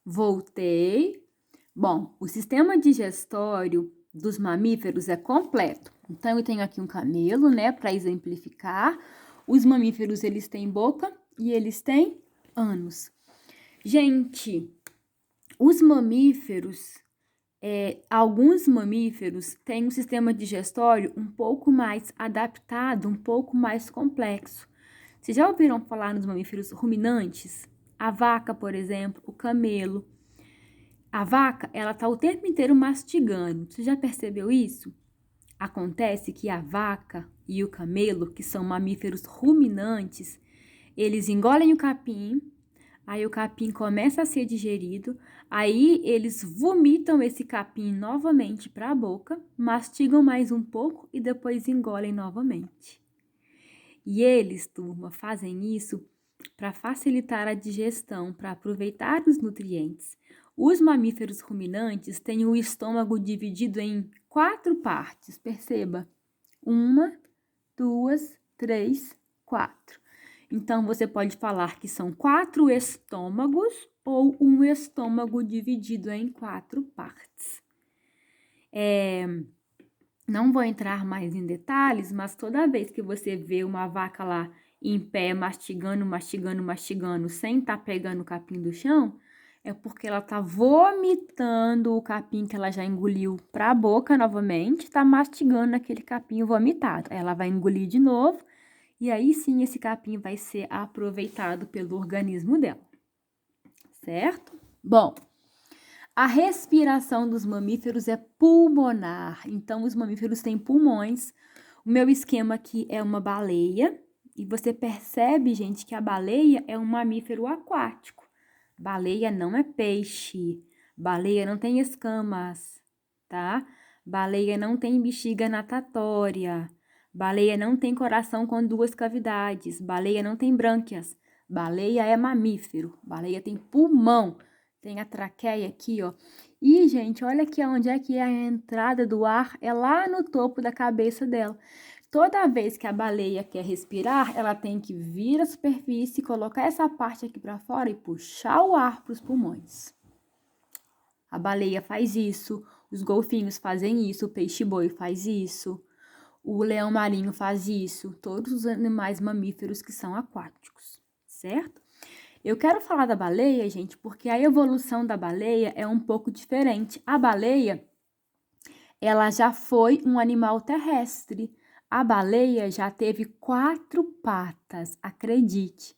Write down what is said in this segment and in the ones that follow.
Voltei. Bom, o sistema digestório dos mamíferos é completo. Então, eu tenho aqui um camelo, né, para exemplificar. Os mamíferos, eles têm boca e eles têm ânus. Gente, os mamíferos, alguns mamíferos têm um sistema digestório um pouco mais adaptado, um pouco mais complexo. Vocês já ouviram falar nos mamíferos ruminantes? A vaca, por exemplo, o camelo. A vaca, ela tá o tempo inteiro mastigando. Você já percebeu isso? Acontece que a vaca e o camelo, que são mamíferos ruminantes, eles engolem o capim, aí o capim começa a ser digerido, aí eles vomitam esse capim novamente para a boca, mastigam mais um pouco e depois engolem novamente. E eles, turma, fazem isso para facilitar a digestão, para aproveitar os nutrientes. Os mamíferos ruminantes têm o estômago dividido em 4 partes, perceba. 1, 2, 3, 4. Então, você pode falar que são 4 estômagos ou um estômago dividido em 4 partes. Não vou entrar mais em detalhes, mas toda vez que você vê uma vaca lá em pé, mastigando, mastigando, mastigando, sem estar pegando o capim do chão, é porque ela tá vomitando o capim que ela já engoliu para a boca novamente, tá mastigando aquele capim vomitado. Ela vai engolir de novo, e aí sim esse capim vai ser aproveitado pelo organismo dela, certo? Bom, a respiração dos mamíferos é pulmonar, então os mamíferos têm pulmões. O meu esquema aqui é uma baleia, e você percebe, gente, que a baleia é um mamífero aquático. Baleia não é peixe, baleia não tem escamas, tá? Baleia não tem bexiga natatória, baleia não tem coração com 2 cavidades, baleia não tem brânquias, baleia é mamífero, baleia tem pulmão. Tem a traqueia aqui, ó. E, gente, olha aqui onde é que é a entrada do ar. É lá no topo da cabeça dela. Toda vez que a baleia quer respirar, ela tem que vir à superfície, colocar essa parte aqui para fora e puxar o ar para os pulmões. A baleia faz isso, os golfinhos fazem isso, o peixe-boi faz isso, o leão marinho faz isso, todos os animais mamíferos que são aquáticos, certo? Eu quero falar da baleia, gente, porque a evolução da baleia é um pouco diferente. A baleia, ela já foi um animal terrestre. A baleia já teve 4 patas, acredite.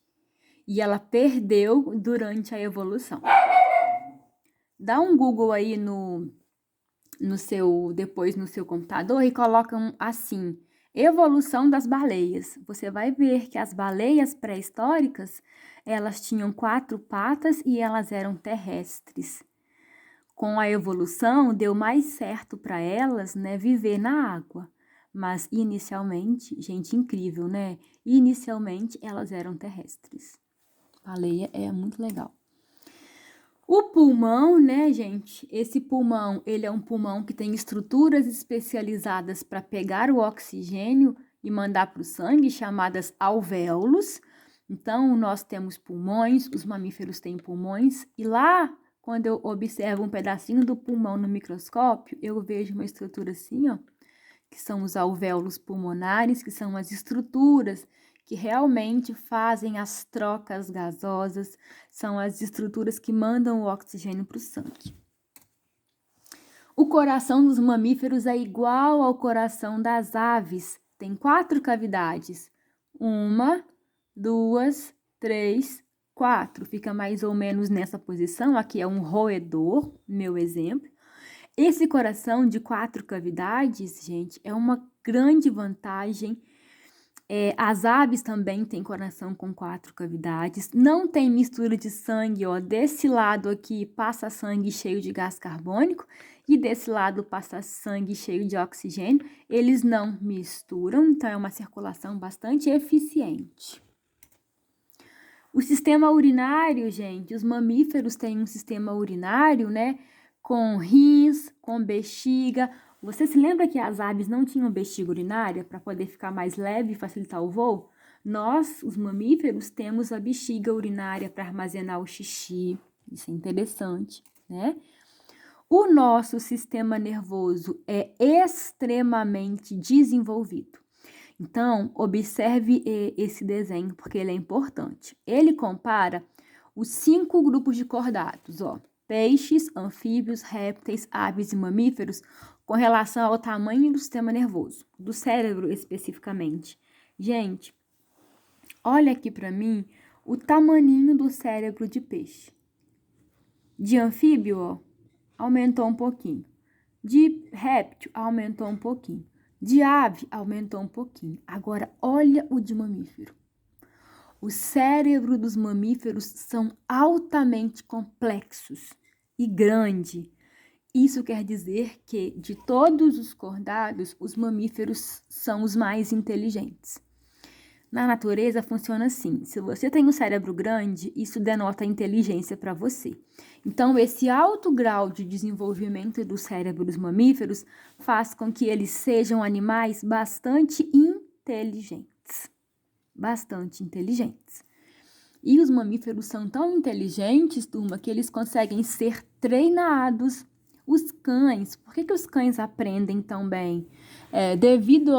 E ela perdeu durante a evolução. Dá um Google aí depois no seu computador e coloca assim, evolução das baleias. Você vai ver que as baleias pré-históricas, elas tinham 4 patas e elas eram terrestres. Com a evolução, deu mais certo para elas, né, viver na água. Mas inicialmente, gente, incrível, né? Inicialmente, elas eram terrestres. Baleia é muito legal. O pulmão, né, gente? Esse pulmão, ele é um pulmão que tem estruturas especializadas para pegar o oxigênio e mandar para o sangue, chamadas alvéolos. Então, nós temos pulmões, os mamíferos têm pulmões, e lá, quando eu observo um pedacinho do pulmão no microscópio, eu vejo uma estrutura assim, ó, que são os alvéolos pulmonares, que são as estruturas que realmente fazem as trocas gasosas, são as estruturas que mandam o oxigênio para o sangue. O coração dos mamíferos é igual ao coração das aves, tem 4 cavidades. 1, 2, 3, 4. Fica mais ou menos nessa posição. Aqui é um roedor, meu exemplo. Esse coração de 4 cavidades, gente, é uma grande vantagem. As aves também têm coração com 4 cavidades. Não tem mistura de sangue, ó. Desse lado aqui passa sangue cheio de gás carbônico e desse lado passa sangue cheio de oxigênio. Eles não misturam, então é uma circulação bastante eficiente. O sistema urinário, gente, os mamíferos têm um sistema urinário, né? Com rins, com bexiga. Você se lembra que as aves não tinham bexiga urinária para poder ficar mais leve e facilitar o voo? Nós, os mamíferos, temos a bexiga urinária para armazenar o xixi, Isso é interessante, né? O nosso sistema nervoso é extremamente desenvolvido. Então, observe esse desenho, porque ele é importante. Ele compara os 5 grupos de cordados, ó. Peixes, anfíbios, répteis, aves e mamíferos, com relação ao tamanho do sistema nervoso, do cérebro especificamente. Gente, olha aqui para mim o tamaninho do cérebro de peixe. De anfíbio, ó, aumentou um pouquinho. De réptil, aumentou um pouquinho. De ave, aumentou um pouquinho. Agora, olha o de mamífero. O cérebro dos mamíferos são altamente complexos e grande. Isso quer dizer que, de todos os cordados, os mamíferos são os mais inteligentes. Na natureza funciona assim: se você tem um cérebro grande, isso denota inteligência para você. Então, esse alto grau de desenvolvimento do cérebro dos mamíferos faz com que eles sejam animais bastante inteligentes. Bastante inteligentes. E os mamíferos são tão inteligentes, turma, que eles conseguem ser treinados. Os cães, por que os cães aprendem tão bem? Devido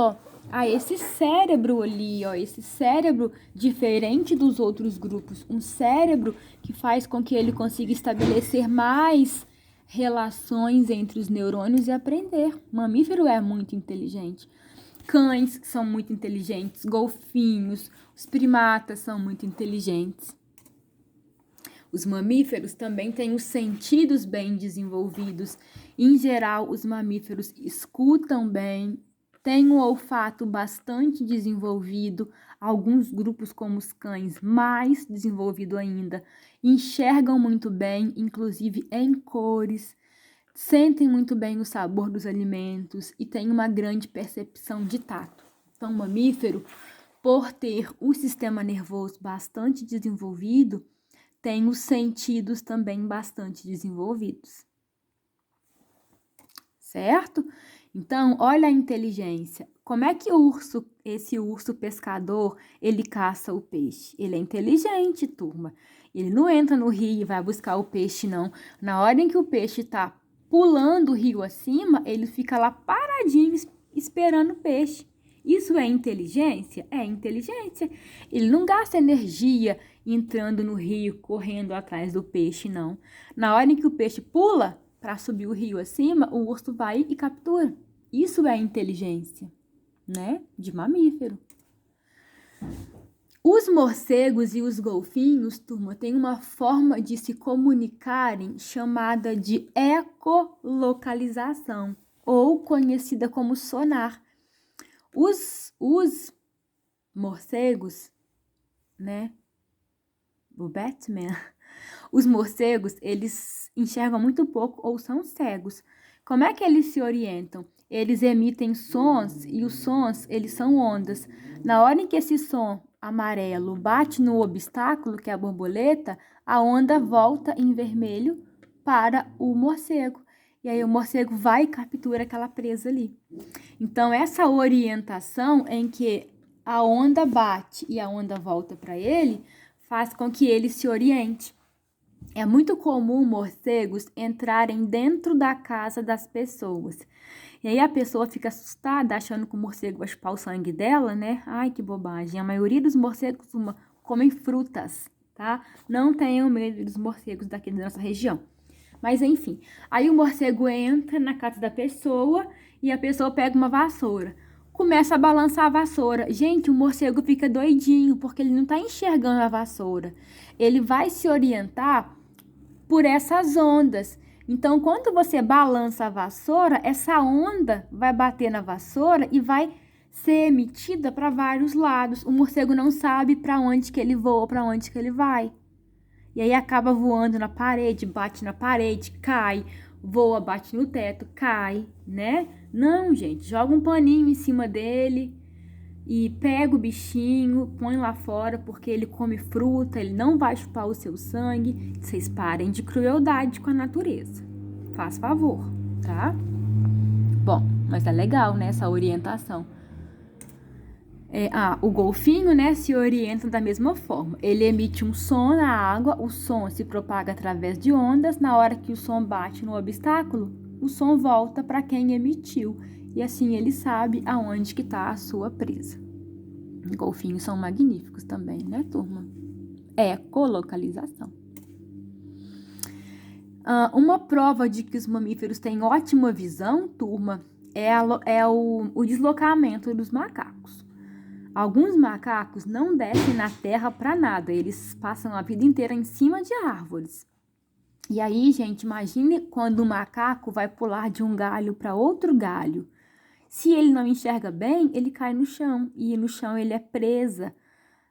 a esse cérebro ali, ó, esse cérebro diferente dos outros grupos, um cérebro que faz com que ele consiga estabelecer mais relações entre os neurônios e aprender. O mamífero é muito inteligente. Cães são muito inteligentes, golfinhos, os primatas são muito inteligentes. Os mamíferos também têm os sentidos bem desenvolvidos. Em geral, os mamíferos escutam bem, têm um olfato bastante desenvolvido. Alguns grupos, como os cães, mais desenvolvido ainda, enxergam muito bem, inclusive em cores. Sentem muito bem o sabor dos alimentos e têm uma grande percepção de tato. Então, o mamífero, por ter o sistema nervoso bastante desenvolvido, tem os sentidos também bastante desenvolvidos. Certo? Então, olha a inteligência. Como é que esse urso pescador, ele caça o peixe? Ele é inteligente, turma. Ele não entra no rio e vai buscar o peixe, não. Na hora em que o peixe está pulando o rio acima, ele fica lá paradinho esperando o peixe. Isso é inteligência? É inteligência. Ele não gasta energia entrando no rio, correndo atrás do peixe, não. Na hora em que o peixe pula para subir o rio acima, o urso vai e captura. Isso é inteligência, né? De mamífero. Os morcegos e os golfinhos, turma, têm uma forma de se comunicarem chamada de ecolocalização, ou conhecida como sonar. Os morcegos, né? O Batman. Os morcegos, eles enxergam muito pouco ou são cegos. Como é que eles se orientam? Eles emitem sons e os sons, eles são ondas. Na hora em que esse som amarelo bate no obstáculo, que é a borboleta, a onda volta em vermelho para o morcego. E aí o morcego vai e captura aquela presa ali. Então, essa orientação em que a onda bate e a onda volta para ele, faz com que ele se oriente. É muito comum morcegos entrarem dentro da casa das pessoas. E aí a pessoa fica assustada, achando que o morcego vai chupar o sangue dela, né? Ai, que bobagem. A maioria dos morcegos comem frutas, tá? Não tenham medo dos morcegos daqui da nossa região. Mas enfim, aí o morcego entra na casa da pessoa e a pessoa pega uma vassoura. Começa a balançar a vassoura. Gente, o morcego fica doidinho porque ele não tá enxergando a vassoura. Ele vai se orientar por essas ondas. Então, quando você balança a vassoura, essa onda vai bater na vassoura e vai ser emitida para vários lados. O morcego não sabe para onde que ele voa, para onde que ele vai. E aí acaba voando na parede, bate na parede, cai, voa, bate no teto, cai, né? Não, gente, joga um paninho em cima dele e pega o bichinho, põe lá fora, porque ele come fruta, ele não vai chupar o seu sangue. Vocês parem de crueldade com a natureza. Faz favor, tá? Bom, mas é legal, né, essa orientação. O golfinho, né, se orienta da mesma forma. Ele emite um som na água, o som se propaga através de ondas. Na hora que o som bate no obstáculo, o som volta para quem emitiu. E assim ele sabe aonde que está a sua presa. Golfinhos são magníficos também, né, turma? Ecolocalização. Uma prova de que os mamíferos têm ótima visão, turma, é o deslocamento dos macacos. Alguns macacos não descem na terra para nada, eles passam a vida inteira em cima de árvores. E aí, gente, imagine quando o macaco vai pular de um galho para outro galho. Se ele não enxerga bem, ele cai no chão, e no chão ele é presa.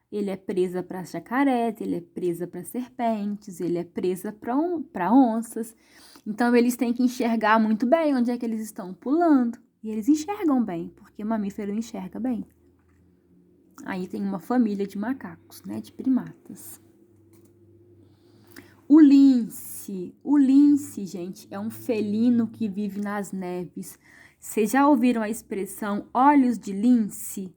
Ele é presa para jacarés, ele é presa para serpentes, ele é presa para onças. Então, eles têm que enxergar muito bem onde é que eles estão pulando. E eles enxergam bem, porque o mamífero enxerga bem. Aí tem uma família de macacos, né, de primatas. O lince, gente, é um felino que vive nas neves. Vocês já ouviram a expressão olhos de lince?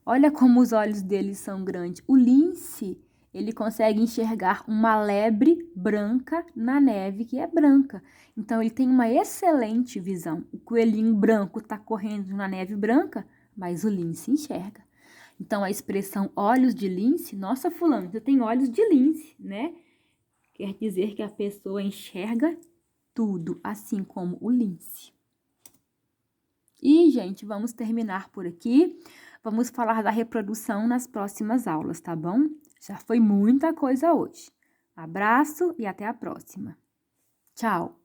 Olha como os olhos dele são grandes. O lince, ele consegue enxergar uma lebre branca na neve, que é branca. Então, ele tem uma excelente visão. O coelhinho branco está correndo na neve branca, mas o lince enxerga. Então, a expressão olhos de lince, nossa, fulano, você tem olhos de lince, né? Quer dizer que a pessoa enxerga tudo, assim como o lince. E, gente, vamos terminar por aqui. Vamos falar da reprodução nas próximas aulas, tá bom? Já foi muita coisa hoje. Abraço e até a próxima. Tchau!